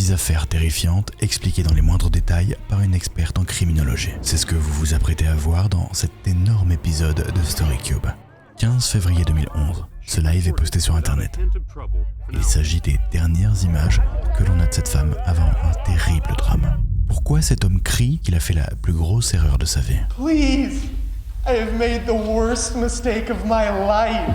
6 affaires terrifiantes expliquées dans les moindres détails par une experte en criminologie. C'est ce que vous vous apprêtez à voir dans cet énorme épisode de StoryCube. 15 février 2011, ce live est posté sur internet. Il s'agit des dernières images que l'on a de cette femme avant un terrible drame. Pourquoi cet homme crie qu'il a fait la plus grosse erreur de sa vie? Please, I have made the worst mistake of my life.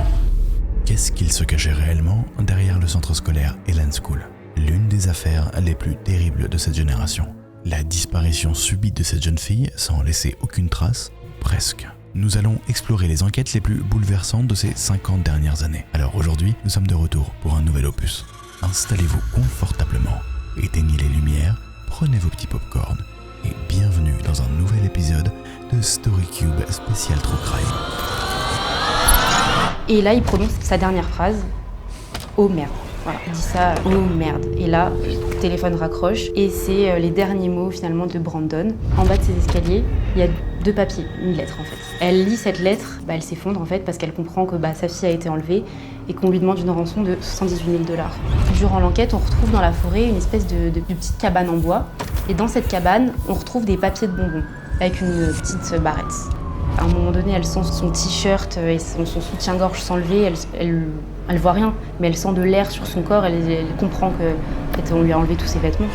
Qu'est-ce qu'il se cachait réellement derrière le centre scolaire Ellen School? L'une des affaires les plus terribles de cette génération. La disparition subite de cette jeune fille sans laisser aucune trace, presque. Nous allons explorer les enquêtes les plus bouleversantes de ces 50 dernières années. Alors aujourd'hui, nous sommes de retour pour un nouvel opus. Installez-vous confortablement, éteignez les lumières, prenez vos petits pop-corn et bienvenue dans un nouvel épisode de StoryCube spécial True Crime. Et là, il prononce sa dernière phrase. Oh merde. Voilà, il dit ça, oh merde. Et là, le téléphone raccroche et c'est les derniers mots finalement de Brandon. En bas de ses escaliers, il y a 2 papiers, une lettre en fait. Elle lit cette lettre, elle s'effondre en fait parce qu'elle comprend que sa fille a été enlevée et qu'on lui demande une rançon de $78 000. Durant l'enquête, on retrouve dans la forêt une espèce de petite cabane en bois. Et dans cette cabane, on retrouve des papiers de bonbons avec une petite barrette. À un moment donné, elle sent son t-shirt et son soutien-gorge s'enlever, elle voit rien, mais elle sent de l'air sur son corps, elle comprend qu'on lui a enlevé tous ses vêtements.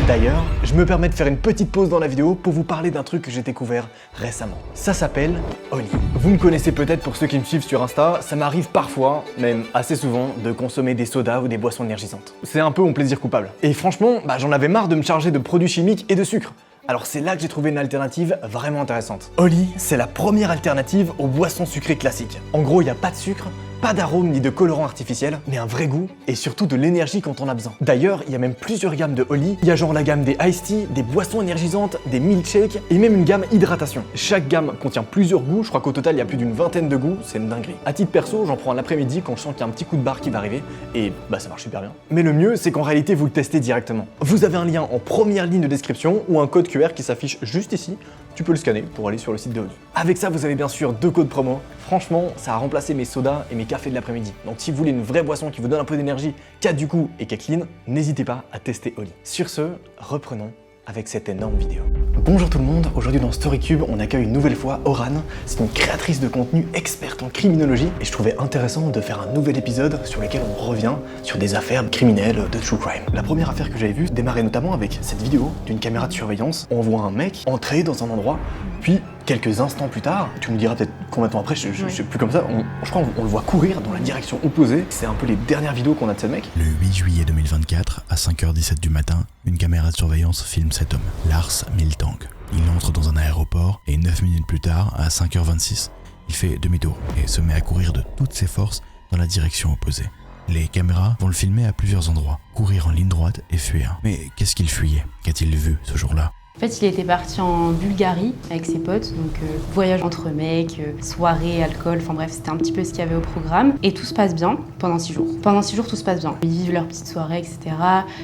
D'ailleurs, je me permets de faire une petite pause dans la vidéo pour vous parler d'un truc que j'ai découvert récemment. Ça s'appelle Oli. Vous me connaissez peut-être pour ceux qui me suivent sur Insta, ça m'arrive parfois, même assez souvent, de consommer des sodas ou des boissons énergisantes. C'est un peu mon plaisir coupable. Et franchement, j'en avais marre de me charger de produits chimiques et de sucre. Alors c'est là que j'ai trouvé une alternative vraiment intéressante. Oli, c'est la première alternative aux boissons sucrées classiques. En gros, il n'y a pas de sucre, pas d'arôme ni de colorant artificiel, mais un vrai goût et surtout de l'énergie quand on a besoin. D'ailleurs, il y a même plusieurs gammes de Oli. Il y a genre la gamme des iced tea, des boissons énergisantes, des milkshakes et même une gamme hydratation. Chaque gamme contient plusieurs goûts, je crois qu'au total il y a plus d'une vingtaine de goûts, c'est une dinguerie. À titre perso, j'en prends un l'après-midi quand je sens qu'il y a un petit coup de barre qui va arriver et ça marche super bien. Mais le mieux, c'est qu'en réalité vous le testez directement. Vous avez un lien en première ligne de description ou un code QR qui s'affiche juste ici. Tu peux le scanner pour aller sur le site de Oli. Avec ça, vous avez bien sûr 2 codes promo. Franchement, ça a remplacé mes sodas et mes cafés de l'après-midi. Donc si vous voulez une vraie boisson qui vous donne un peu d'énergie, qui a du goût et qui est clean, n'hésitez pas à tester Oli. Sur ce, reprenons avec cette énorme vidéo. Bonjour tout le monde, aujourd'hui dans StoryCube, on accueille une nouvelle fois Oran. C'est une créatrice de contenu experte en criminologie et je trouvais intéressant de faire un nouvel épisode sur lequel on revient sur des affaires criminelles de true crime. La première affaire que j'avais vue démarrait notamment avec cette vidéo d'une caméra de surveillance. On voit un mec entrer dans un endroit, puis quelques instants plus tard, tu me diras peut-être combien de temps après, je sais plus comme ça, je crois qu'on le voit courir dans la direction opposée. C'est un peu les dernières vidéos qu'on a de ce mec. Le 8 juillet 2024, à 5h17 du matin, une caméra de surveillance filme cet homme, Lars Miltank. Il entre dans un aéroport et 9 minutes plus tard, à 5h26, il fait demi-tour et se met à courir de toutes ses forces dans la direction opposée. Les caméras vont le filmer à plusieurs endroits, courir en ligne droite et fuir. Mais qu'est-ce qu'il fuyait? Qu'a-t-il vu ce jour-là? En fait, il était parti en Bulgarie avec ses potes, donc voyage entre mecs, soirée, alcool, enfin bref, c'était un petit peu ce qu'il y avait au programme. Et tout se passe bien pendant 6 jours. Pendant 6 jours, tout se passe bien. Ils vivent leur petite soirée, etc.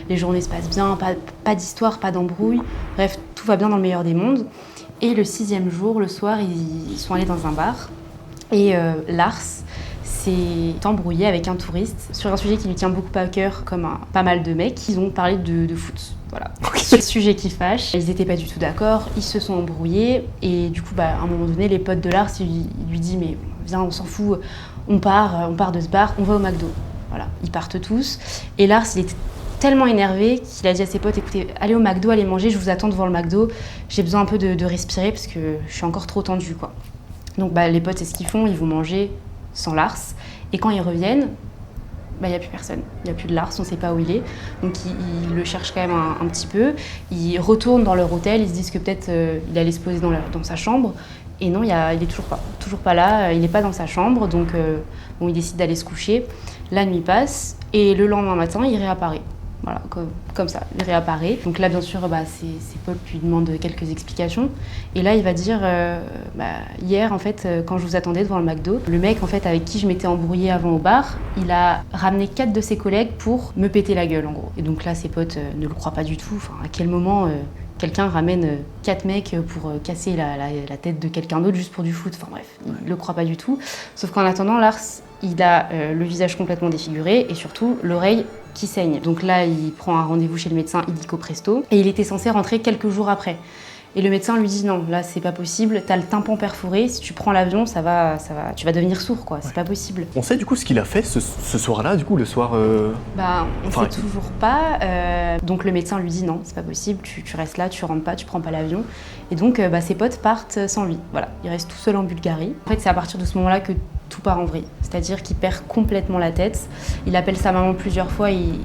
Les journées se passent bien, pas d'histoire, pas d'embrouille. Bref, tout va bien dans le meilleur des mondes. Et le 6e jour, le soir, ils sont allés dans un bar. Et Lars s'est embrouillé avec un touriste sur un sujet qui lui tient beaucoup à cœur, comme pas mal de mecs. Ils ont parlé de foot. Voilà. C'est le sujet qui fâche. Ils n'étaient pas du tout d'accord, ils se sont embrouillés et du coup, à un moment donné, les potes de Lars lui disent mais viens, on s'en fout, on part de ce bar, on va au McDo. Voilà, ils partent tous. Et Lars, il était tellement énervé qu'il a dit à ses potes écoutez, allez au McDo, allez manger, je vous attends devant le McDo. J'ai besoin un peu de respirer parce que je suis encore trop tendue, quoi. Donc les potes, c'est ce qu'ils font, ils vont manger sans Lars. Et quand ils reviennent, il n'y a plus personne, il n'y a plus de Lars, on ne sait pas où il est. Donc ils le cherchent quand même un petit peu. Ils retournent dans leur hôtel, ils se disent que peut-être il allait se poser dans sa chambre. Et non, il est toujours pas là, il n'est pas dans sa chambre. Donc il décide d'aller se coucher. La nuit passe et le lendemain matin, il réapparaît. Voilà, comme ça, il réapparaît. Donc là, bien sûr, ses potes lui demandent quelques explications. Et là, il va dire, hier, en fait, quand je vous attendais devant le McDo, le mec, en fait, avec qui je m'étais embrouillée avant au bar, il a ramené 4 de ses collègues pour me péter la gueule, en gros. Et donc là, ses potes ne le croient pas du tout. Enfin, à quel moment quelqu'un ramène 4 mecs pour casser la tête de quelqu'un d'autre juste pour du foot. Enfin bref, il le croit pas du tout. Sauf qu'en attendant, Lars, il a le visage complètement défiguré et surtout l'oreille qui saigne. Donc là, il prend un rendez-vous chez le médecin illico presto et il était censé rentrer quelques jours après. Et le médecin lui dit non, là c'est pas possible, t'as le tympan perforé, si tu prends l'avion, tu vas devenir sourd quoi, c'est pas possible. On sait du coup ce qu'il a fait ce soir-là, du coup, le soir... On sait toujours pas, donc le médecin lui dit non, c'est pas possible, tu restes là, tu rentres pas, tu prends pas l'avion. Et donc ses potes partent sans lui, voilà, il reste tout seul en Bulgarie. En fait c'est à partir de ce moment-là que tout part en vrille, c'est-à-dire qu'il perd complètement la tête, il appelle sa maman plusieurs fois, il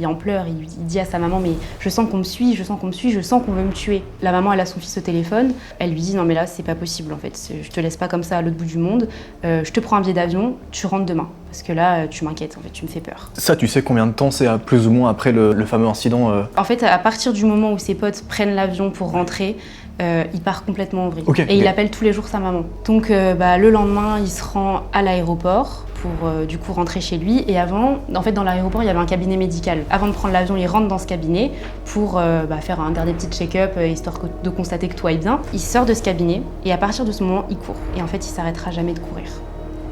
en pleure, il dit à sa maman mais je sens qu'on me suit, je sens qu'on veut me tuer. La maman elle a son fils au téléphone, elle lui dit non mais là c'est pas possible en fait, je te laisse pas comme ça à l'autre bout du monde, je te prends un billet d'avion, tu rentres demain parce que là tu m'inquiètes en fait, tu me fais peur. Ça tu sais combien de temps c'est plus ou moins après le fameux incident En fait à partir du moment où ses potes prennent l'avion pour rentrer, il part complètement en vrille. Okay, et il appelle tous les jours sa maman. Donc le lendemain il se rend à l'aéroport pour du coup rentrer chez lui. Et avant, en fait dans l'aéroport il y avait un cabinet médical. Avant de prendre l'avion, il rentre dans ce cabinet pour faire un dernier petit check-up histoire de constater que tout aille bien. Il sort de ce cabinet et à partir de ce moment il court. Et en fait il s'arrêtera jamais de courir.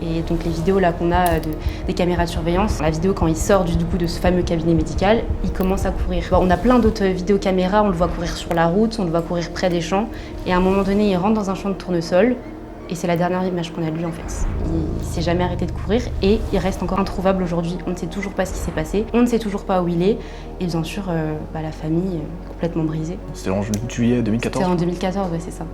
Et donc les vidéos là qu'on a des caméras de surveillance, la vidéo quand il sort du coup de ce fameux cabinet médical, il commence à courir. Bon, on a plein d'autres vidéos caméras, on le voit courir sur la route, on le voit courir près des champs. Et à un moment donné, il rentre dans un champ de tournesol. Et c'est la dernière image qu'on a de lui en fait. Il s'est jamais arrêté de courir et il reste encore introuvable aujourd'hui. On ne sait toujours pas ce qui s'est passé, on ne sait toujours pas où il est. Et bien sûr, la famille complètement brisée. C'était en juillet 2014 C'était en 2014, ouais c'est ça.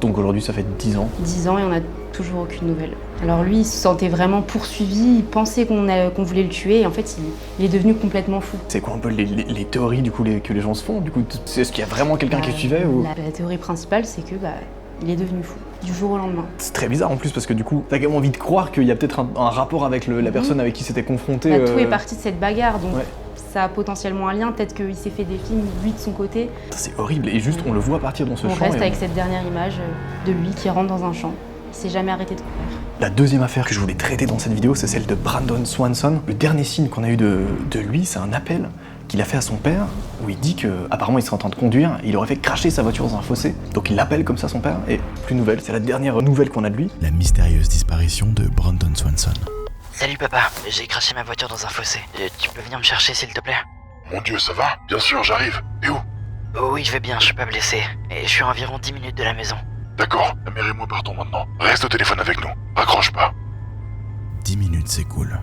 Donc aujourd'hui ça fait 10 ans. 10 ans et on n'a toujours aucune nouvelle. Alors lui, il se sentait vraiment poursuivi, il pensait qu'on voulait le tuer et en fait il est devenu complètement fou. C'est quoi un peu les théories du coup, que les gens se font du coup? Est-ce qu'il y a vraiment quelqu'un qui le suivait ou... La théorie principale c'est que il est devenu fou, du jour au lendemain. C'est très bizarre en plus parce que du coup, t'as quand même envie de croire qu'il y a peut-être un rapport avec la personne avec qui s'était confronté. Tout est parti de cette bagarre, donc ça a potentiellement un lien, peut-être qu'il s'est fait des films, lui de son côté. C'est horrible, et juste on le voit partir dans ce champ. On reste avec cette dernière image de lui qui rentre dans un champ. Il s'est jamais arrêté de courir. La deuxième affaire que je voulais traiter dans cette vidéo, c'est celle de Brandon Swanson. Le dernier signe qu'on a eu de lui, c'est un appel qu'il a fait à son père, où il dit qu'apparemment il serait en train de conduire, et il aurait fait cracher sa voiture dans un fossé. Donc il l'appelle comme ça son père, et plus nouvelle, c'est la dernière nouvelle qu'on a de lui. La mystérieuse disparition de Brandon Swanson. Salut papa, j'ai craché ma voiture dans un fossé. Tu peux venir me chercher s'il te plaît? Mon Dieu, ça va? Bien sûr, j'arrive. Et où? Oh oui, je vais bien, je suis pas blessé. Et je suis à environ 10 minutes de la maison. D'accord, la mère et moi partons maintenant. Reste au téléphone avec nous. Raccroche pas. 10 minutes s'écoulent.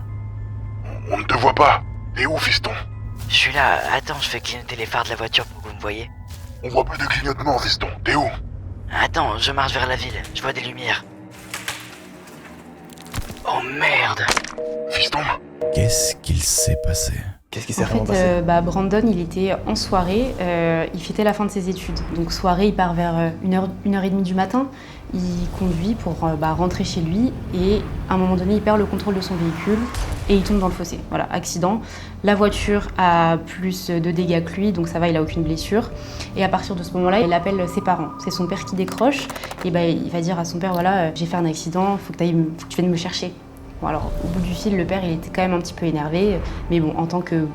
On ne te voit pas. T'es où, fiston? Je suis là, attends, je fais clignoter les phares de la voiture pour que vous me voyez. On voit plus de clignotement, fiston. T'es où? Attends, je marche vers la ville, je vois des lumières. Oh merde! Fiston? Qu'est-ce qu'il s'est passé? Qu'est-ce qui s'est En vraiment passé? fait, Brandon, il était en soirée, il fêtait la fin de ses études. Donc soirée, il part vers 1h30 du matin. Il conduit pour rentrer chez lui et à un moment donné, il perd le contrôle de son véhicule et il tombe dans le fossé. Voilà, accident. La voiture a plus de dégâts que lui, donc ça va, il a aucune blessure. Et à partir de ce moment-là, il appelle ses parents. C'est son père qui décroche et il va dire à son père, voilà, j'ai fait un accident, faut que tu viennes me chercher. Bon, alors, au bout du fil, le père, il était quand même un petit peu énervé, mais bon, en tant que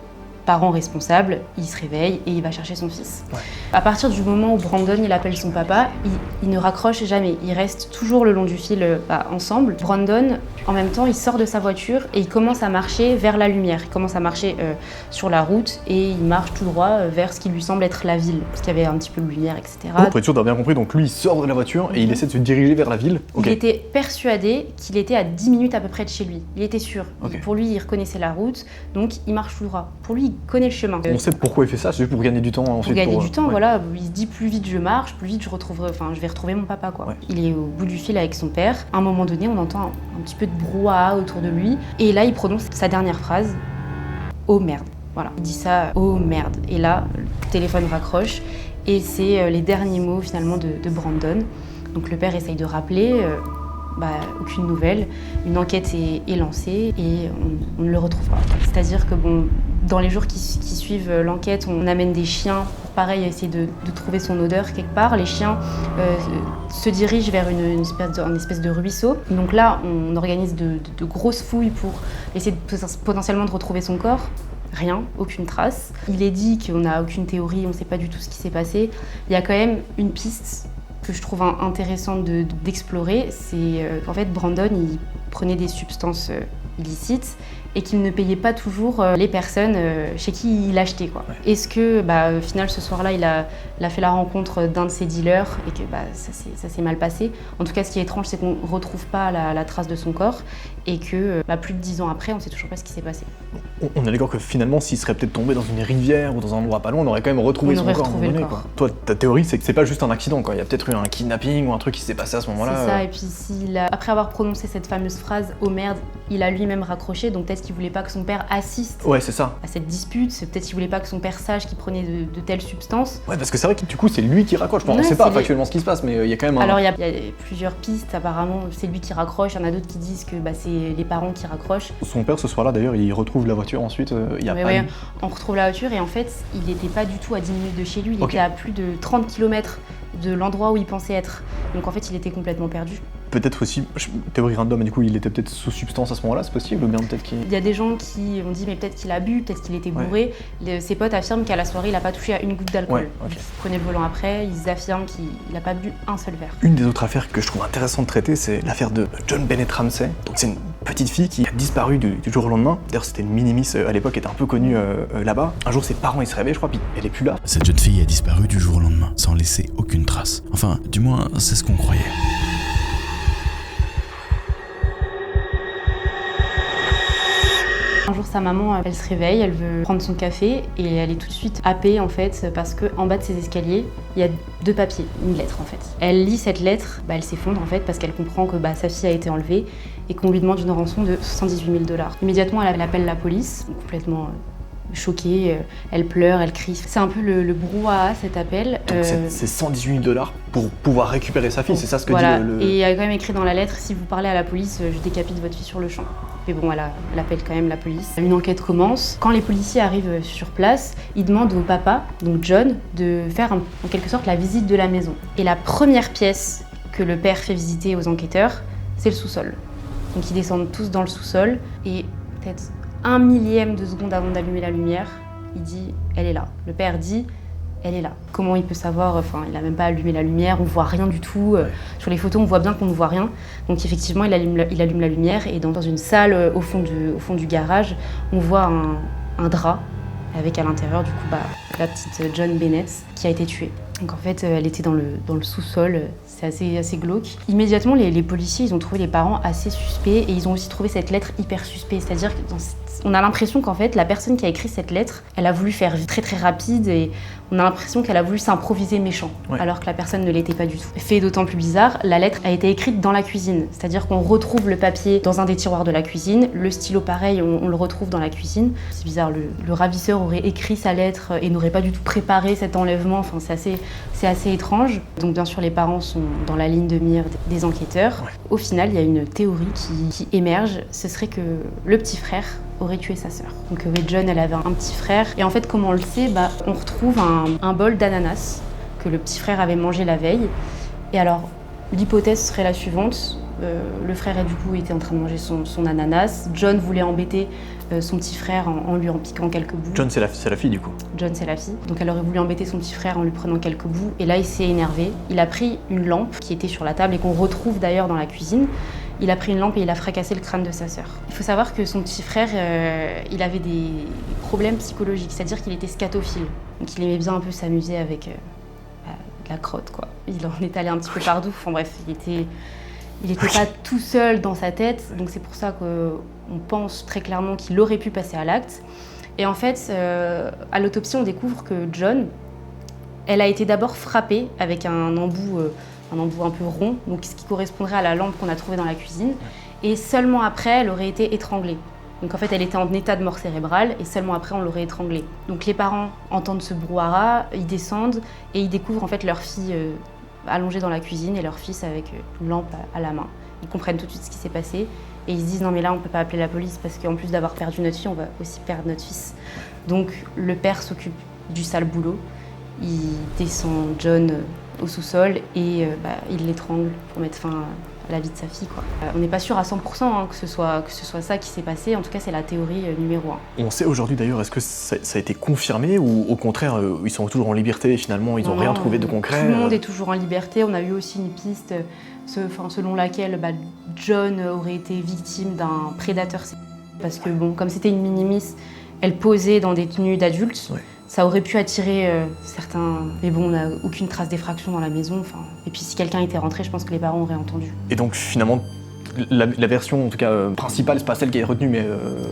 parent responsable, il se réveille et il va chercher son fils. Ouais. À partir du moment où Brandon, il appelle son papa, il ne raccroche jamais. Ils restent toujours le long du fil ensemble. Brandon, en même temps, il sort de sa voiture et il commence à marcher vers la lumière. Il commence à marcher sur la route et il marche tout droit vers ce qui lui semble être la ville, parce qu'il y avait un petit peu de lumière, etc. Pour être sûr d'avoir bien compris, donc lui, il sort de la voiture et il essaie de se diriger vers la ville. Okay. Il était persuadé qu'il était à 10 minutes à peu près de chez lui. Il était sûr. Okay. Pour lui, il reconnaissait la route, donc il marche tout droit. Pour lui, il connaît le chemin. On sait pourquoi il fait ça, c'est juste pour gagner du temps ensuite. Pour gagner du temps, voilà. Il se dit plus vite je marche, plus vite je vais retrouver mon papa, quoi. Ouais. Il est au bout du fil avec son père. À un moment donné, on entend un petit peu de brouhaha autour de lui. Et là, il prononce sa dernière phrase. Oh merde. Voilà. Il dit ça, oh merde. Et là, le téléphone raccroche. Et c'est les derniers mots finalement de Brandon. Donc le père essaye de rappeler. Aucune nouvelle. Une enquête est lancée et on ne le retrouve pas. C'est-à-dire que dans les jours qui suivent l'enquête, on amène des chiens pour pareil essayer de trouver son odeur quelque part. Les chiens se dirigent vers une espèce de ruisseau. Donc là, on organise de grosses fouilles pour essayer potentiellement de retrouver son corps. Rien, aucune trace. Il est dit qu'on n'a aucune théorie, on ne sait pas du tout ce qui s'est passé. Il y a quand même une piste que je trouve intéressante d'explorer, c'est qu'en fait Brandon il prenait des substances illicites et qu'il ne payait pas toujours les personnes chez qui il achetait, quoi. Ouais. Est-ce que, au final, ce soir-là, il a fait la rencontre d'un de ses dealers et que ça s'est mal passé. En tout cas, ce qui est étrange, c'est qu'on ne retrouve pas la trace de son corps et que plus de 10 ans après, on ne sait toujours pas ce qui s'est passé. On est d'accord que finalement, s'il serait peut-être tombé dans une rivière ou dans un endroit pas loin, on aurait quand même retrouvé son corps à un moment donné, quoi. Toi, ta théorie, c'est que c'est pas juste un accident, quoi. Il y a peut-être eu un kidnapping ou un truc qui s'est passé à ce moment-là. C'est ça, et puis après avoir prononcé cette fameuse phrase « Oh merde », il a lui-même raccroché, donc peut-être qu'il voulait pas que son père assiste à cette dispute, peut-être qu'il voulait pas que son père sache qu'il prenait de telles substances. Ouais, parce que c'est vrai que du coup c'est lui qui raccroche. Bon, on sait pas factuellement ce qui se passe, mais il y a quand même Alors il y a plusieurs pistes, apparemment c'est lui qui raccroche, il y en a d'autres qui disent que c'est les parents qui raccrochent. Son père ce soir-là d'ailleurs, il retrouve la voiture ensuite, on retrouve la voiture et en fait il n'était pas du tout à 10 minutes de chez lui, il était à plus de 30 km de l'endroit où il pensait être. Donc en fait il était complètement perdu. Peut-être aussi, théorie random, du coup il était peut-être sous substance à ce moment-là, c'est possible, ou bien peut-être qu'il... Il y a des gens qui ont dit mais peut-être qu'il a bu, peut-être qu'il était bourré. Ses potes affirment qu'à la soirée il n'a pas touché à une goutte d'alcool. Il prenait le volant après, ils affirment qu'il n'a pas bu un seul verre. Une des autres affaires que je trouve intéressant de traiter, c'est l'affaire de John Bennett Ramsey. Donc c'est une petite fille qui a disparu du jour au lendemain. D'ailleurs c'était une mini-miss à l'époque, elle était un peu connue là-bas. Un jour ses parents ils se réveillent je crois, puis elle est plus là. Cette jeune fille a disparu du jour au lendemain, sans laisser aucune trace. Enfin, du moins c'est ce qu'on croyait. Un jour, sa maman, elle se réveille, elle veut prendre son café et elle est tout de suite happée en fait parce qu'en bas de ses escaliers, il y a 2 papiers, une lettre en fait. Elle lit cette lettre, elle s'effondre en fait parce qu'elle comprend que sa fille a été enlevée et qu'on lui demande une rançon de $118 000. Immédiatement, elle appelle la police, complètement choquée, elle pleure, elle crie. C'est un peu le brouhaha cet appel. Donc c'est $118 000 pour pouvoir récupérer sa fille, c'est ça ce que dit le... Et il y a quand même écrit dans la lettre, si vous parlez à la police, je décapite votre fille sur le champ. Mais bon, elle appelle quand même la police. Une enquête commence. Quand les policiers arrivent sur place, ils demandent au papa, donc John, de faire en quelque sorte la visite de la maison. Et la première pièce que le père fait visiter aux enquêteurs, c'est le sous-sol. Donc ils descendent tous dans le sous-sol et peut-être 1 millième de seconde avant d'allumer la lumière, il dit « elle est là ». Le père dit « elle est là ». Comment il peut savoir, enfin il n'a même pas allumé la lumière, on voit rien du tout. Sur les photos on voit bien qu'on ne voit rien. Donc effectivement il allume la lumière et dans une salle au fond du garage, on voit un drap avec à l'intérieur du coup la petite John Bennett qui a été tuée. Donc en fait elle était dans le sous-sol, c'est assez glauque. Immédiatement les policiers ils ont trouvé les parents assez suspects et ils ont aussi trouvé cette lettre hyper suspecte, c'est-à-dire qu'on a l'impression qu'en fait la personne qui a écrit cette lettre, elle a voulu faire très très rapide et on a l'impression qu'elle a voulu s'improviser méchant, alors que la personne ne l'était pas du tout. Fait d'autant plus bizarre, la lettre a été écrite dans la cuisine, c'est-à-dire qu'on retrouve le papier dans un des tiroirs de la cuisine, le stylo pareil, on le retrouve dans la cuisine. C'est bizarre, le ravisseur aurait écrit sa lettre et n'aurait pas du tout préparé cet enlèvement, enfin c'est assez étrange. Donc bien sûr les parents sont dans la ligne de mire des enquêteurs. Au final, il y a une théorie qui émerge, ce serait que le petit frère aurait tué sa sœur. Donc John, elle avait un petit frère. Et en fait, comment on le sait, on retrouve un bol d'ananas que le petit frère avait mangé la veille. Et alors, l'hypothèse serait la suivante. Le frère, du coup, était en train de manger son ananas. John voulait embêter son petit frère en lui en piquant quelques bouts. John, c'est la fille, du coup. John, c'est la fille. Donc elle aurait voulu embêter son petit frère en lui prenant quelques bouts. Et là, il s'est énervé. Il a pris une lampe qui était sur la table et qu'on retrouve d'ailleurs dans la cuisine. Il a pris une lampe et il a fracassé le crâne de sa sœur. Il faut savoir que son petit frère, il avait des problèmes psychologiques, c'est-à-dire qu'il était scatophile. Donc il aimait bien un peu s'amuser avec de la crotte, quoi. Il en est allé un petit peu partout. Enfin bref, il était pas tout seul dans sa tête, donc c'est pour ça qu'on pense très clairement qu'il aurait pu passer à l'acte. Et en fait, à l'autopsie, on découvre que John, elle a été d'abord frappée avec un embout un peu rond, donc ce qui correspondrait à la lampe qu'on a trouvée dans la cuisine, et seulement après, elle aurait été étranglée. Donc en fait, elle était en état de mort cérébrale, et seulement après, on l'aurait étranglée. Donc les parents entendent ce brouhaha, ils descendent, et ils découvrent en fait leur fille allongée dans la cuisine, et leur fils avec une lampe à la main. Ils comprennent tout de suite ce qui s'est passé, et ils se disent non mais là, on peut pas appeler la police, parce qu'en plus d'avoir perdu notre fille, on va aussi perdre notre fils. Donc le père s'occupe du sale boulot, il descend John au sous-sol et il l'étrangle pour mettre fin la vie de sa fille, quoi. On n'est pas sûr à 100% que ce soit ça qui s'est passé, en tout cas c'est la théorie numéro 1. On sait aujourd'hui d'ailleurs, est-ce que ça a été confirmé ou au contraire, ils sont toujours en liberté et finalement ils n'ont rien trouvé de concret? Tout le monde est toujours en liberté, on a eu aussi une piste selon laquelle John aurait été victime d'un prédateur parce que bon, comme c'était une mini-miss, elle posait dans des tenues d'adultes. Ouais. Ça aurait pu attirer certains... Mais bon, on n'a aucune trace d'effraction dans la maison. Et puis si quelqu'un était rentré, je pense que les parents auraient entendu. Et donc finalement, la version en tout cas principale, c'est pas celle qui est retenue, mais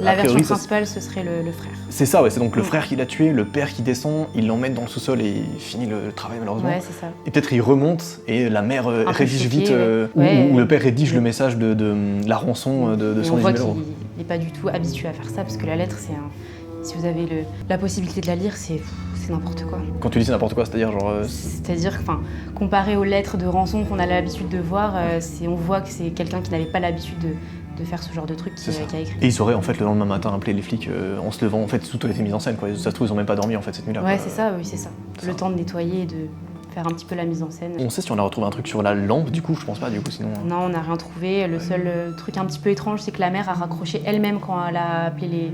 la a priori, version principale, ce serait le frère. C'est ça, ouais, c'est donc le frère qui l'a tué, le père qui descend, il l'emmène dans le sous-sol et il finit le travail malheureusement. Ouais, c'est ça. Et peut-être il remonte et la mère rédige choquée, vite, ouais. ou le père rédige le message de la rançon de Et 110 on voit 000 euros. qu'il n'est pas du tout habitué à faire ça, parce que la lettre, si vous avez la possibilité de la lire, c'est n'importe quoi. Quand tu dis c'est n'importe quoi, c'est-à-dire genre... C'est-à-dire, comparé aux lettres de rançon qu'on a l'habitude de voir, on voit que c'est quelqu'un qui n'avait pas l'habitude de faire ce genre de truc qui a écrit. Et ils auraient en fait le lendemain matin appelé les flics en se levant, en fait tout a été mis en scène quoi. Ça se trouve ils ont même pas dormi en fait cette nuit-là. Ouais, quoi. c'est ça, oui, c'est ça. Le temps de nettoyer et de faire un petit peu la mise en scène. On sait si on a retrouvé un truc sur la lampe du coup, je pense pas du coup sinon... Non, on n'a rien trouvé. Le seul truc un petit peu étrange, c'est que la mère a raccroché elle-même quand elle a appelé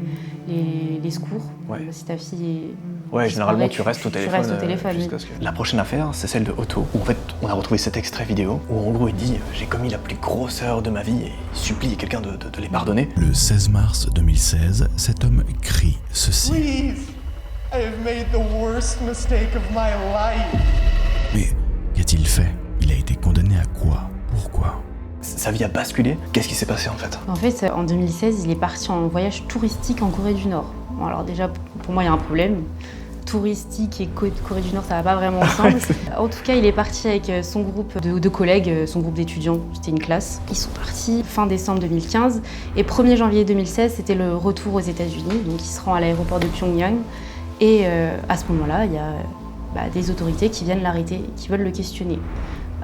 les secours. Ouais. Si ta fille est... Ouais, généralement disparaît, tu restes au téléphone. Tu restes au téléphone, jusqu'à ce que... La prochaine affaire, c'est celle de Otto, où en fait on a retrouvé cet extrait vidéo, où en gros il dit « J'ai commis la plus grosse erreur de ma vie » et il supplie quelqu'un de les pardonner. Le 16 mars 2016, cet homme crie ceci. Please, I have made the worst mistake of my life. Mais qu'a-t-il fait? Il a été condamné à quoi? Pourquoi? Sa vie a basculé. Qu'est-ce qui s'est passé en fait? En fait, en 2016, il est parti en voyage touristique en Corée du Nord. Bon, alors déjà, pour moi, il y a un problème. Touristique et Corée du Nord, ça va pas vraiment ensemble. En tout cas, il est parti avec son groupe de collègues, son groupe d'étudiants, c'était une classe. Ils sont partis fin décembre 2015 et 1er janvier 2016, c'était le retour aux États-Unis. Donc, il se rend à l'aéroport de Pyongyang et à ce moment-là, il y a des autorités qui viennent l'arrêter, qui veulent le questionner.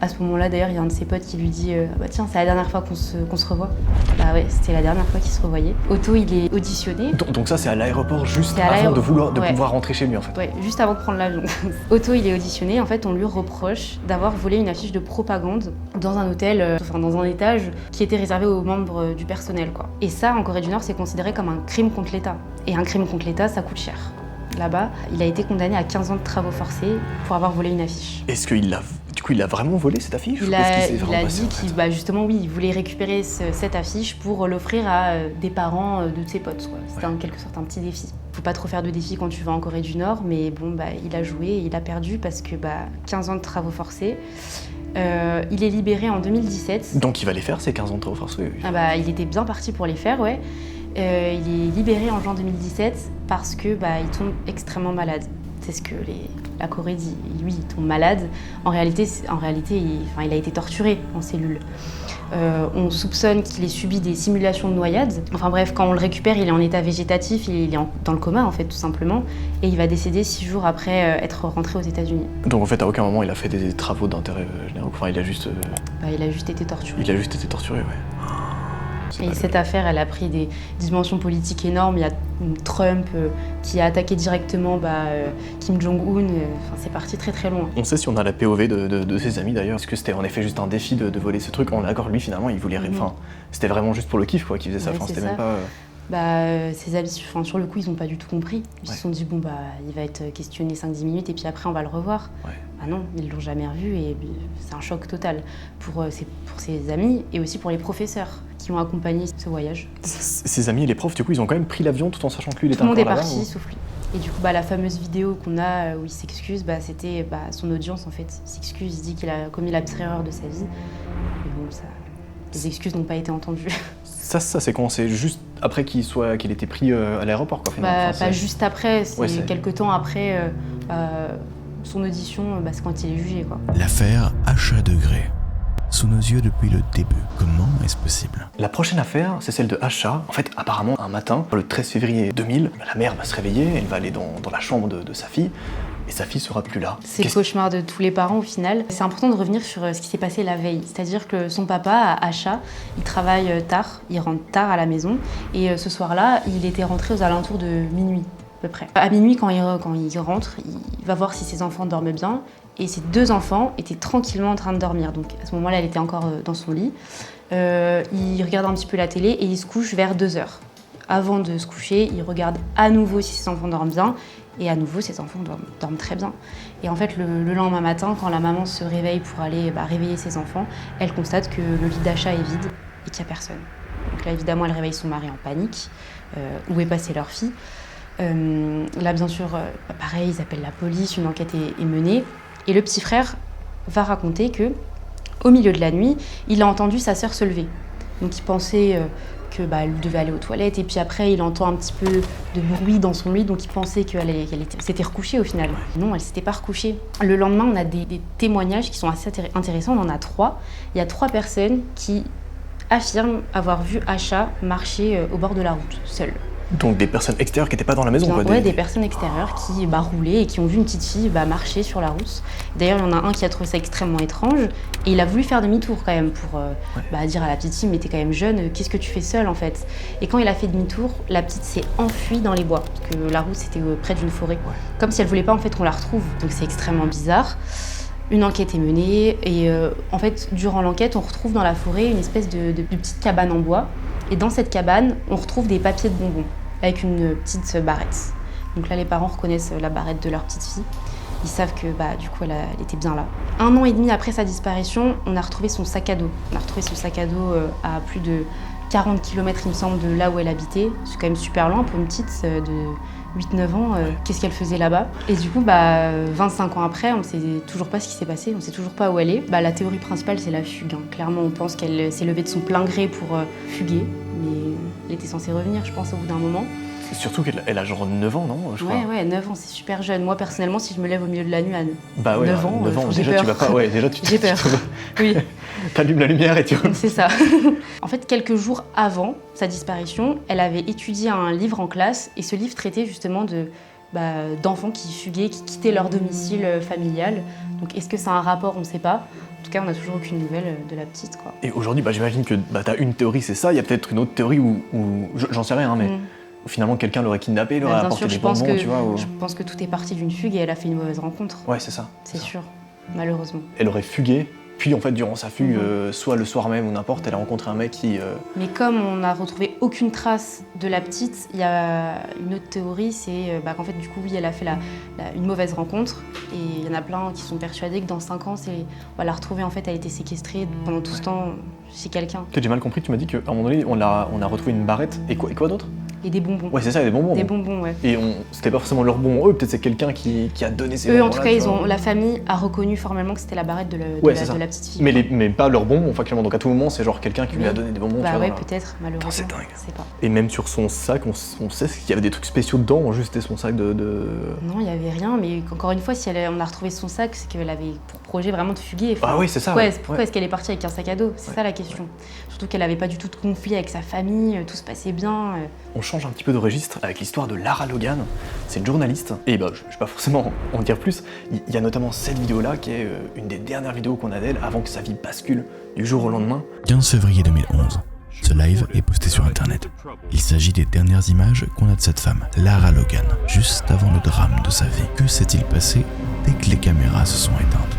À ce moment-là, d'ailleurs, il y a un de ses potes qui lui dit tiens, c'est la dernière fois qu'on se revoit. Bah ouais, c'était la dernière fois qu'ils se revoyaient. Otto, il est auditionné. Donc ça, c'est à l'aéroport juste C'est à avant l'aéroport, de ouais. pouvoir rentrer chez lui en fait. Ouais, juste avant de prendre l'avion. Otto, il est auditionné. En fait, on lui reproche d'avoir volé une affiche de propagande dans un hôtel, dans un étage qui était réservé aux membres du personnel, quoi. Et ça, en Corée du Nord, c'est considéré comme un crime contre l'État. Et un crime contre l'État, ça coûte cher. Là-bas, il a été condamné à 15 ans de travaux forcés pour avoir volé une affiche. Est-ce qu'il a vraiment volé cette affiche? Il a dit qu'il justement, oui, il voulait récupérer cette affiche pour l'offrir à des parents de ses potes. C'était en quelque sorte un petit défi. Faut pas trop faire de défis quand tu vas en Corée du Nord, mais bon, il a joué et il a perdu parce que 15 ans de travaux forcés. Il est libéré en 2017. Donc il va les faire ces 15 ans de travaux forcés? Il était bien parti pour les faire, ouais. Il est libéré en juin 2017 parce que il tombe extrêmement malade. C'est ce que la Corée dit. Lui, il tombe malade. En réalité, il a été torturé en cellule. On soupçonne qu'il ait subi des simulations de noyade. Enfin bref, quand on le récupère, il est en état végétatif, il est dans le coma en fait, tout simplement. Et il va décéder 6 jours après être rentré aux États-Unis. Donc en fait, à aucun moment, il a fait des travaux d'intérêt général. Enfin, il a juste... il a juste été torturé. Il a juste été torturé, ouais. Et cette affaire, elle a pris des dimensions politiques énormes. Il y a Trump qui a attaqué directement Kim Jong-un. C'est parti très très loin. On sait si on a la POV de ses amis d'ailleurs. Est-ce que c'était en effet juste un défi de voler ce truc? On est d'accord, lui finalement, il voulait... Enfin, c'était vraiment juste pour le kiff quoi qu'il faisait ça. Ouais, enfin, c'était ça. même pas... Ses amis, sur le coup, ils n'ont pas du tout compris. Ils se sont dit, il va être questionné 5-10 minutes et puis après, on va le revoir. Ouais. Non, ils l'ont jamais revu et c'est un choc total pour ses amis et aussi pour les professeurs qui ont accompagné ce voyage. Ses amis et les profs, du coup, ils ont quand même pris l'avion tout en sachant que lui, il était encore là-bas. Tout le monde est parti, ou... sauf lui. Et du coup, la fameuse vidéo qu'on a où il s'excuse, c'était son audience en fait. Il s'excuse, il dit qu'il a commis la pire erreur de sa vie. Mais bon, les excuses n'ont pas été entendues. Ça c'est quand? C'est juste après qu'il ait été pris à l'aéroport, quoi, finalement. Pas juste après, c'est quelques temps après son audition, c'est quand il est jugé, quoi. L'affaire Achat de gré. Sous nos yeux depuis le début. Comment est-ce possible? La prochaine affaire, c'est celle de Asha. En fait, apparemment, un matin, le 13 février 2000, la mère va se réveiller, elle va aller dans la chambre de sa fille, et sa fille sera plus là. C'est le cauchemar de tous les parents au final. C'est important de revenir sur ce qui s'est passé la veille. C'est-à-dire que son papa, Asha, il travaille tard, il rentre tard à la maison, et ce soir-là, il était rentré aux alentours de minuit. peu près. À minuit, quand il rentre, il va voir si ses enfants dorment bien. Et ses 2 enfants étaient tranquillement en train de dormir. Donc à ce moment-là, elle était encore dans son lit. Il regarde un petit peu la télé et il se couche vers 2h. Avant de se coucher, il regarde à nouveau si ses enfants dorment bien. Et à nouveau, ses enfants dorment très bien. Et en fait, le lendemain matin, quand la maman se réveille pour aller réveiller ses enfants, elle constate que le lit d'achat est vide et qu'il n'y a personne. Donc là, évidemment, elle réveille son mari en panique. Où est passée leur fille? Là, bien sûr, pareil, ils appellent la police, une enquête est menée. Et le petit frère va raconter que, au milieu de la nuit, il a entendu sa sœur se lever. Donc il pensait qu'elle devait aller aux toilettes. Et puis après, il entend un petit peu de bruit dans son lit. Donc il pensait qu'elle s'était recouchée au final. Non, elle ne s'était pas recouchée. Le lendemain, on a des témoignages qui sont assez intéressants. On en a 3. Il y a 3 personnes qui affirment avoir vu Asha marcher au bord de la route, seule. Donc des personnes extérieures qui n'étaient pas dans la maison, quoi. Ouais, des personnes extérieures qui roulaient et qui ont vu une petite fille marcher sur la route. D'ailleurs, il y en a un qui a trouvé ça extrêmement étrange et il a voulu faire demi-tour quand même pour dire à la petite fille, mais t'es quand même jeune, qu'est-ce que tu fais seule en fait? Et quand il a fait demi-tour, la petite s'est enfuie dans les bois, parce que la route c'était près d'une forêt, comme si elle voulait pas en fait qu'on la retrouve. Donc c'est extrêmement bizarre. Une enquête est menée et en fait, durant l'enquête, on retrouve dans la forêt une espèce de petite cabane en bois. Et dans cette cabane, on retrouve des papiers de bonbons avec une petite barrette. Donc là, les parents reconnaissent la barrette de leur petite fille. Ils savent que du coup, elle était bien là. 1 an et demi après sa disparition, on a retrouvé son sac à dos. On a retrouvé son sac à dos à plus de 40 km, il me semble, de là où elle habitait. C'est quand même super loin pour une petite de 8-9 ans. Qu'est-ce qu'elle faisait là-bas? Et du coup, 25 ans après, on ne sait toujours pas ce qui s'est passé, on ne sait toujours pas où elle est. La théorie principale, c'est la fugue. Clairement, on pense qu'elle s'est levée de son plein gré pour fuguer, mais elle était censée revenir, je pense, au bout d'un moment. Surtout qu'elle a genre 9 ans, non, je crois. Ouais, 9 ans, c'est super jeune. Moi, personnellement, si je me lève au milieu de la nuit à 9 ans, déjà j'ai peur. tu vas pas, déjà tu J'ai peur. Oui. T'allumes la lumière et tu... C'est ça. En fait, quelques jours avant sa disparition, elle avait étudié un livre en classe et ce livre traitait justement d'enfants qui fuguaient, qui quittaient leur domicile familial. Donc est-ce que ça a un rapport? On ne sait pas. En tout cas, on n'a toujours aucune nouvelle de la petite, quoi. Et aujourd'hui, j'imagine que t'as une théorie, c'est ça. Il y a peut-être une autre théorie où j'en sais rien, mais finalement quelqu'un l'aurait kidnappé, l'aurait apporté des bonbons, tu vois. Je pense que tout est parti d'une fugue et elle a fait une mauvaise rencontre. Ouais, c'est ça. C'est sûr, malheureusement. Elle aurait fugué, puis en fait, durant sa fugue, soit le soir même ou n'importe, elle a rencontré un mec qui... Mais comme on n'a retrouvé aucune trace de la petite, il y a une autre théorie, c'est qu'en fait, du coup, oui, elle a fait une mauvaise rencontre. Et il y en a plein qui sont persuadés que dans 5 ans, on va la retrouver, en fait, elle a été séquestrée pendant tout ce temps chez quelqu'un. Peut-être j'ai mal compris, tu m'as dit qu'à un moment donné, on a retrouvé une barrette, et quoi d'autre? Et des bonbons. Ouais, c'est ça, des bonbons. Des bonbons, ouais. Et c'était pas forcément leurs bonbons, eux, peut-être c'est quelqu'un qui a donné ces bonbons. Eux, en tout cas, la famille a reconnu formellement que c'était la barrette de la petite fille. Mais pas leurs bonbons, factuellement. Donc à tout moment, c'est genre quelqu'un qui lui a donné des bonbons. Ouais, peut-être, malheureusement. C'est dingue. Je sais pas. Et même sur son sac, on sait qu'il y avait des trucs spéciaux dedans, ou juste c'était son sac de... Non, il n'y avait rien, mais encore une fois, si on a retrouvé son sac, c'est qu'elle avait pour projet vraiment de fuguer. Ah oui, c'est ça. Pourquoi est-ce qu'elle est partie avec un sac à dos? C'est ça la question. Surtout qu'elle n'avait pas du tout de conflit avec sa famille, tout se passait bien. On change un petit peu de registre avec l'histoire de Lara Logan. C'est une journaliste, et je vais pas forcément en dire plus. Il y a notamment cette vidéo-là qui est une des dernières vidéos qu'on a d'elle avant que sa vie bascule du jour au lendemain. 15 février 2011. Ce live est posté sur internet. Il s'agit des dernières images qu'on a de cette femme, Lara Logan, juste avant le drame de sa vie. Que s'est-il passé dès que les caméras se sont éteintes?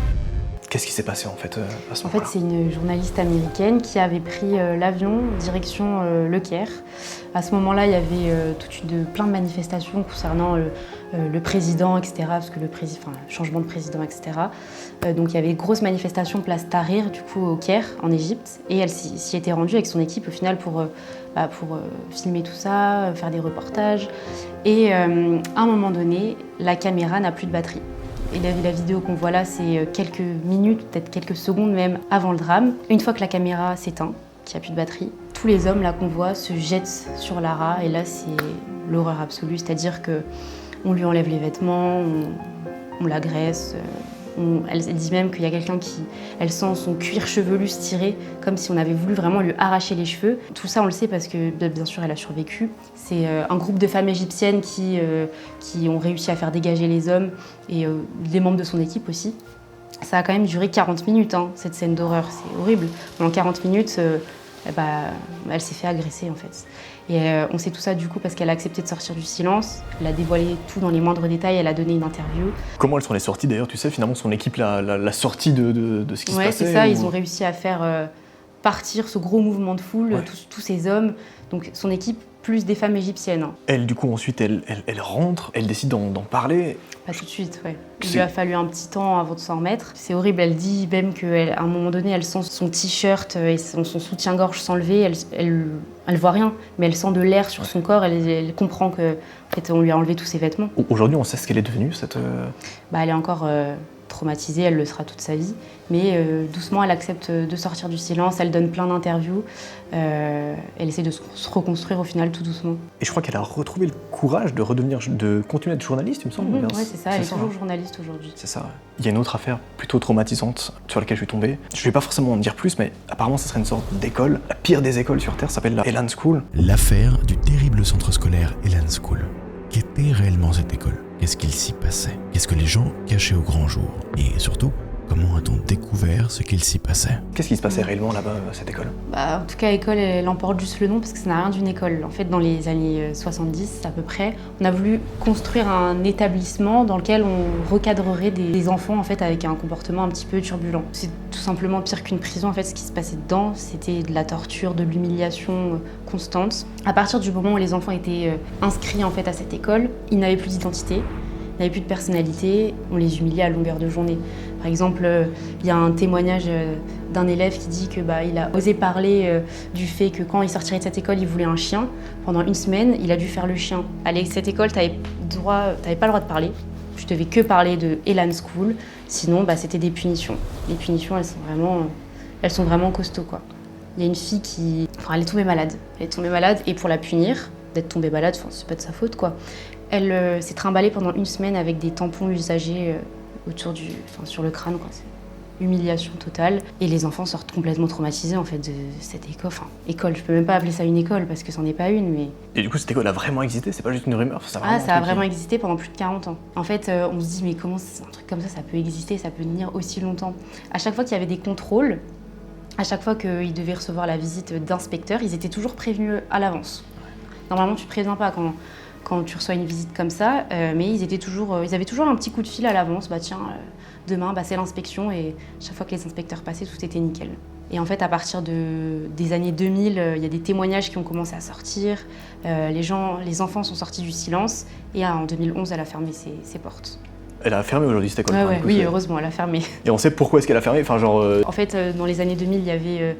Qu'est-ce qui s'est passé en fait à ce moment-là? En fait, c'est une journaliste américaine qui avait pris l'avion direction Le Caire. À ce moment-là, il y avait plein de manifestations concernant le président, etc. Parce que le changement de président, etc. Donc il y avait une grosse manifestation place Tahrir, du coup au Caire, en Égypte. Et elle s'y était rendue avec son équipe au final pour filmer tout ça, faire des reportages. Et à un moment donné, la caméra n'a plus de batterie. Et la vidéo qu'on voit là, c'est quelques minutes, peut-être quelques secondes même avant le drame. Une fois que la caméra s'éteint, qu'il n'y a plus de batterie, tous les hommes là qu'on voit se jettent sur Lara. Et là, c'est l'horreur absolue, c'est-à-dire qu'on lui enlève les vêtements, on l'agresse. Elle dit même qu'il y a quelqu'un elle sent son cuir chevelu se tirer, comme si on avait voulu vraiment lui arracher les cheveux. Tout ça, on le sait parce que, bien sûr, elle a survécu. C'est un groupe de femmes égyptiennes qui ont réussi à faire dégager les hommes et des membres de son équipe aussi. Ça a quand même duré 40 minutes, cette scène d'horreur. C'est horrible. Pendant 40 minutes, elle s'est fait agresser en fait. Et on sait tout ça du coup parce qu'elle a accepté de sortir du silence, elle a dévoilé tout dans les moindres détails, elle a donné une interview. Comment elles sont les sorties d'ailleurs, tu sais, finalement son équipe l'a sortie de ce qui se passait? Ouais, c'est ça, ils ont réussi à faire partir ce gros mouvement de foule, tous ces hommes, donc son équipe plus des femmes égyptiennes. Elle, du coup, ensuite, elle rentre, elle décide d'en parler. Pas tout de suite, ouais. Il lui a fallu un petit temps avant de s'en remettre. C'est horrible, elle dit même qu'à un moment donné, elle sent son t-shirt et son soutien-gorge s'enlever, elle voit rien, mais elle sent de l'air sur son corps, elle comprend que, en fait, on lui a enlevé tous ses vêtements. Aujourd'hui, on sait ce qu'elle est devenue, cette... Elle est encore traumatisée, elle le sera toute sa vie, mais doucement, elle accepte de sortir du silence, elle donne plein d'interviews, elle essaie de se reconstruire au final tout doucement. Et je crois qu'elle a retrouvé le courage de continuer à être journaliste, il me semble. Oui, c'est ça, elle est toujours journaliste aujourd'hui. C'est ça, ouais. Il y a une autre affaire plutôt traumatisante sur laquelle je suis tombé. Je vais pas forcément en dire plus, mais apparemment, ce serait une sorte d'école. La pire des écoles sur Terre s'appelle la Elan School. L'affaire du terrible centre scolaire Elan School. Qu'était réellement cette école? Qu'est-ce qu'il s'y passait? Qu'est-ce que les gens cachaient au grand jour? Et surtout, comment a-t-on découvert ce qu'il s'y passait? Qu'est-ce qui se passait réellement là-bas, à cette école? En tout cas, école, elle emporte juste le nom parce que ça n'a rien d'une école. En fait, dans les années 70 à peu près, on a voulu construire un établissement dans lequel on recadrerait des enfants en fait, avec un comportement un petit peu turbulent. C'est tout simplement pire qu'une prison. En fait, ce qui se passait dedans, c'était de la torture, de l'humiliation constante. À partir du moment où les enfants étaient inscrits en fait, à cette école, ils n'avaient plus d'identité, ils n'avaient plus de personnalité, on les humiliait à longueur de journée. Par exemple, il y a un témoignage d'un élève qui dit que il a osé parler du fait que quand il sortirait de cette école, il voulait un chien. Pendant une semaine, il a dû faire le chien. À cette école, t'avais pas le droit de parler. Tu devais que parler de Elan School. Sinon, c'était des punitions. Les punitions, elles sont vraiment costauds, quoi. Il y a une fille elle est tombée malade. Elle est tombée malade et pour la punir, d'être tombée malade, c'est pas de sa faute, quoi. Elle s'est trimballée pendant une semaine avec des tampons usagés sur le crâne, quoi. C'est humiliation totale. Et les enfants sortent complètement traumatisés en fait de cette école. École, je peux même pas appeler ça une école parce que c'en est pas une, mais... Et du coup, cette école a vraiment existé, c'est pas juste une rumeur? Ça a vraiment existé pendant plus de 40 ans. En fait, on se dit, mais comment un truc comme ça peut exister, ça peut tenir aussi longtemps? À chaque fois qu'il y avait des contrôles, à chaque fois qu'ils devaient recevoir la visite d'inspecteurs, ils étaient toujours prévenus à l'avance. Normalement, tu préviens pas quand tu reçois une visite comme ça, mais ils avaient toujours un petit coup de fil à l'avance, demain c'est l'inspection, et chaque fois que les inspecteurs passaient, tout était nickel. Et en fait, à partir des années 2000, il y a des témoignages qui ont commencé à sortir, les enfants sont sortis du silence, et en 2011, elle a fermé ses portes. Elle a fermé aujourd'hui cette école? Oui, heureusement, elle a fermé. Et on sait pourquoi est-ce qu'elle a fermé? En fait, dans les années 2000, il y avait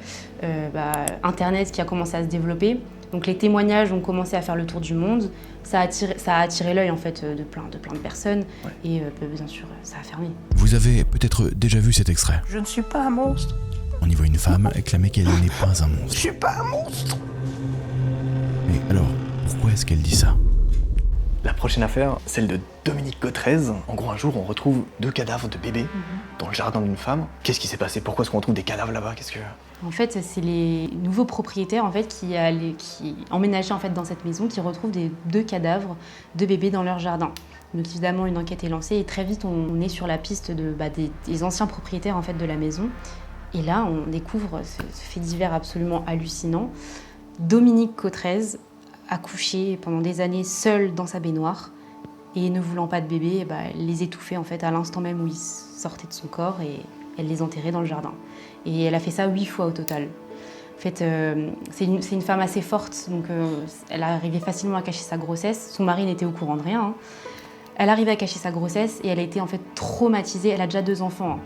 Internet qui a commencé à se développer. Donc les témoignages ont commencé à faire le tour du monde. Ça a attiré l'œil en fait, de plein de personnes. Ouais. Et bien sûr, ça a fermé. Vous avez peut-être déjà vu cet extrait. Je ne suis pas un monstre. On y voit une femme clamer qu'elle n'est pas un monstre. Je suis pas un monstre. Mais alors, pourquoi est-ce qu'elle dit ça? La prochaine affaire, celle de Dominique Cotrez. En gros, un jour, on retrouve 2 cadavres de bébés dans le jardin d'une femme. Qu'est-ce qui s'est passé? Pourquoi est-ce qu'on retrouve des cadavres là-bas? En fait, c'est les nouveaux propriétaires en fait, qui emménageaient en fait, dans cette maison qui retrouvent 2 cadavres de bébés dans leur jardin. Donc évidemment, une enquête est lancée et très vite, on est sur la piste des anciens propriétaires en fait, de la maison. Et là, on découvre ce fait divers absolument hallucinant. Dominique Cotrez a couché pendant des années seule dans sa baignoire et ne voulant pas de bébé, elle les étouffait en fait, à l'instant même où ils sortaient de son corps et elle les enterrait dans le jardin. Et elle a fait ça 8 fois au total. En fait, c'est une femme assez forte, donc elle arrivait facilement à cacher sa grossesse. Son mari n'était au courant de rien. Elle arrivait à cacher sa grossesse et elle a été en fait traumatisée. Elle a déjà 2 enfants.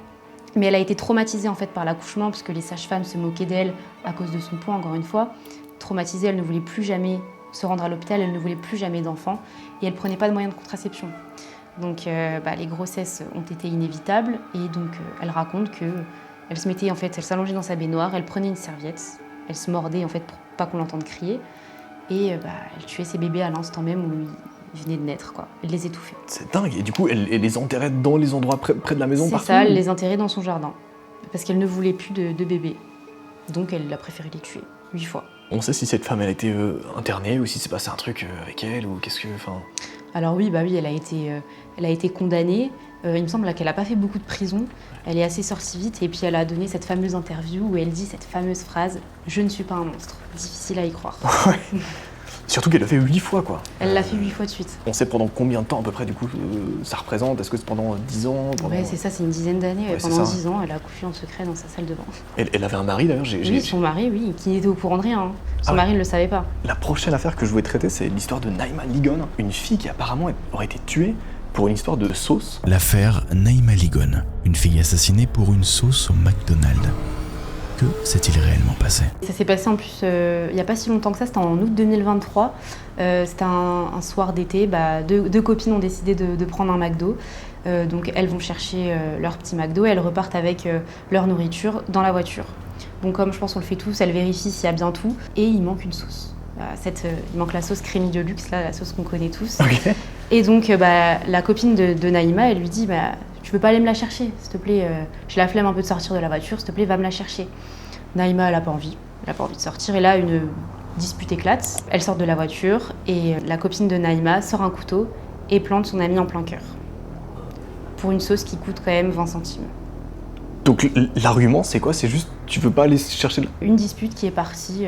Mais elle a été traumatisée en fait, par l'accouchement parce que les sages-femmes se moquaient d'elle à cause de son poids, encore une fois. Traumatisée, elle ne voulait plus jamais se rendre à l'hôpital, elle ne voulait plus jamais d'enfants et elle ne prenait pas de moyens de contraception. Donc les grossesses ont été inévitables et donc elle raconte qu'elle se mettait en fait, elle s'allongeait dans sa baignoire, elle prenait une serviette, elle se mordait en fait pour pas qu'on l'entende crier et elle tuait ses bébés à l'instant même où ils venaient de naître, quoi. Elle les étouffait. C'est dingue, et du coup elle les enterrait dans les endroits près de la maison? C'est ça, elle les enterrait dans son jardin parce qu'elle ne voulait plus de bébés. Donc elle a préféré les tuer 8 fois. On sait si cette femme elle a été internée ou si c'est passé un truc avec elle ou qu'est-ce que... Alors oui, elle a été condamnée. Il me semble qu'elle n'a pas fait beaucoup de prison. Elle est assez sortie vite et puis elle a donné cette fameuse interview où elle dit cette fameuse phrase « Je ne suis pas un monstre ». Difficile à y croire. Ouais. Surtout qu'elle l'a fait 8 fois, quoi. Elle l'a fait 8 fois de suite. On sait pendant combien de temps, à peu près, du coup, ça représente? Est-ce que c'est pendant 10 ans pendant... Ouais, c'est ça, c'est une dizaine d'années. Ouais, Pendant 10 ans, elle a accouché en secret dans sa salle de bain. Elle avait un mari, d'ailleurs. Oui, son mari, oui, qui n'était au courant de rien. Hein. Son mari ne le savait pas. La prochaine affaire que je voulais traiter, c'est l'histoire de Naïma Ligon, une fille qui apparemment aurait été tuée pour une histoire de sauce. L'affaire Naïma Ligon, une fille assassinée pour une sauce au McDonald's. Que s'est-il réellement passé? Ça s'est passé en plus il n'y a pas si longtemps que ça, c'était en août 2023. C'était un soir d'été, deux copines ont décidé de prendre un McDo. Donc elles vont chercher leur petit McDo et elles repartent avec leur nourriture dans la voiture. Bon, comme je pense qu'on le fait tous, elles vérifient s'il y a bien tout et il manque une sauce. Il manque la sauce Crémy de luxe, là, la sauce qu'on connaît tous. Okay. Et donc la copine de Naïma, elle lui dit tu veux pas aller me la chercher, s'il te plaît, j'ai la flemme un peu de sortir de la voiture, s'il te plaît, va me la chercher. Naïma, elle a pas envie de sortir et là une dispute éclate. Elle sort de la voiture et la copine de Naïma sort un couteau et plante son amie en plein cœur. Pour une sauce qui coûte quand même 20 centimes. Donc l'argument, c'est quoi? C'est juste, tu veux pas aller chercher... Une dispute qui est partie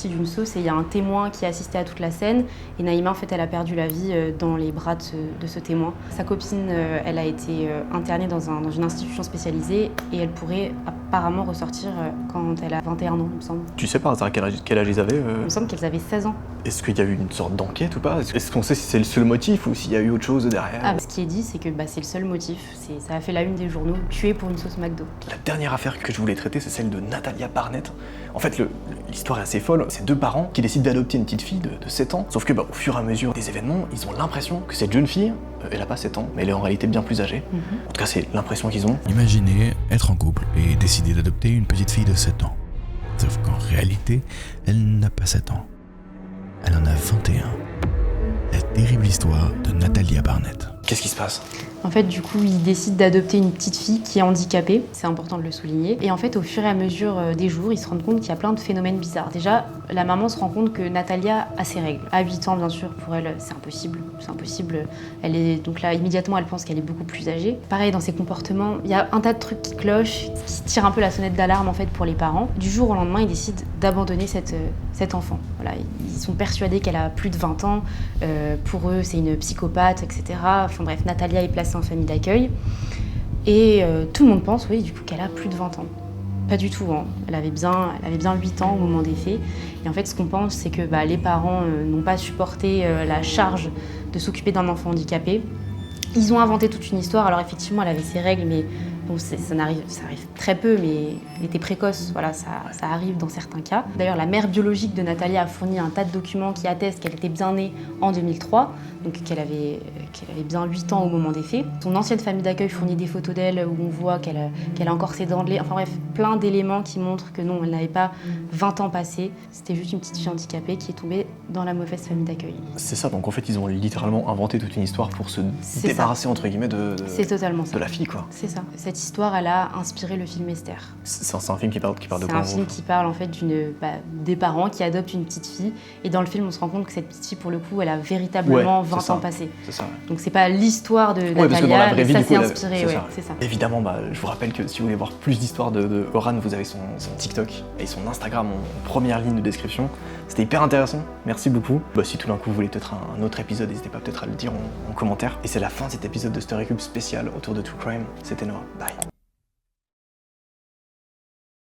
d'une sauce et il y a un témoin qui a assisté à toute la scène. Et Naïma, en fait, elle a perdu la vie dans les bras de ce témoin. Sa copine, elle a été internée dans une institution spécialisée et elle pourrait apparemment ressortir quand elle a 21 ans, il me semble. Tu sais par hasard quel âge ils avaient Il me semble qu'elles avaient 16 ans. Est-ce qu'il y a eu une sorte d'enquête ou pas? Est-ce qu'on sait si c'est le seul motif ou s'il y a eu autre chose derrière? Ce qui est dit, c'est que c'est le seul motif. Ça a fait la une des journaux, tué pour une sauce McDo. La dernière affaire que je voulais traiter, c'est celle de Natalia Barnett. En fait, l'histoire est assez folle. C'est deux parents qui décident d'adopter une petite fille de 7 ans. Sauf que, au fur et à mesure des événements, ils ont l'impression que cette jeune fille, elle a pas 7 ans, mais elle est en réalité bien plus âgée. En tout cas, c'est l'impression qu'ils ont. Imaginez être en couple et décider d'adopter une petite fille de 7 ans. Sauf qu'en réalité, elle n'a pas 7 ans. Elle en a 21. La terrible histoire de Natalia Barnett. Qu'est-ce qui se passe? En fait, du coup, ils décident d'adopter une petite fille qui est handicapée, c'est important de le souligner. Et en fait, au fur et à mesure des jours, ils se rendent compte qu'il y a plein de phénomènes bizarres. Déjà, la maman se rend compte que Natalia a ses règles. À 8 ans, bien sûr, pour elle, c'est impossible. Donc là, immédiatement, elle pense qu'elle est beaucoup plus âgée. Pareil, dans ses comportements, il y a un tas de trucs qui clochent, qui tirent un peu la sonnette d'alarme, en fait, pour les parents. Du jour au lendemain, ils décident d'abandonner cet enfant. Voilà, ils sont persuadés qu'elle a plus de 20 ans. Pour eux, c'est une psychopathe, etc. Enfin bref, Natalia est placée en famille d'accueil. Et tout le monde pense, oui, du coup, qu'elle a plus de 20 ans. Pas du tout, hein. Elle avait bien 8 ans au moment des faits. Et en fait, ce qu'on pense, c'est que les parents n'ont pas supporté la charge de s'occuper d'un enfant handicapé. Ils ont inventé toute une histoire. Alors effectivement, elle avait ses règles, mais bon, ça arrive très peu, mais elle était précoce. Voilà, ça arrive dans certains cas. D'ailleurs, la mère biologique de Natalia a fourni un tas de documents qui attestent qu'elle était bien née en 2003, donc qu'elle avait bien 8 ans au moment des faits. Son ancienne famille d'accueil fournit des photos d'elle où on voit qu'elle a encore ses dents de lait. Enfin bref, plein d'éléments qui montrent que non, elle n'avait pas 20 ans passés. C'était juste une petite fille handicapée qui est tombée dans la mauvaise famille d'accueil. C'est ça, donc en fait, ils ont littéralement inventé toute une histoire pour se débarrasser, entre guillemets, de la fille, quoi. C'est ça. Cette histoire, elle a inspiré le film Esther. C'est un film qui parle de quoi? C'est un film qui parle en fait des parents qui adoptent une petite fille. Et dans le film, on se rend compte que cette petite fille, pour le coup, elle a véritablement 20 ans passés. C'est ça. Donc c'est pas l'histoire de Natalia, parce que dans la vraie vie, ça du coup, s'est inspiré. C'est ça. Évidemment, je vous rappelle que si vous voulez voir plus d'histoires de Oran, vous avez son TikTok et son Instagram en première ligne de description. C'était hyper intéressant, merci beaucoup. Si tout d'un coup vous voulez peut-être un autre épisode, n'hésitez pas peut-être à le dire en commentaire. Et c'est la fin de cet épisode de Story Cube spécial autour de True Crime. C'était Noah, bye.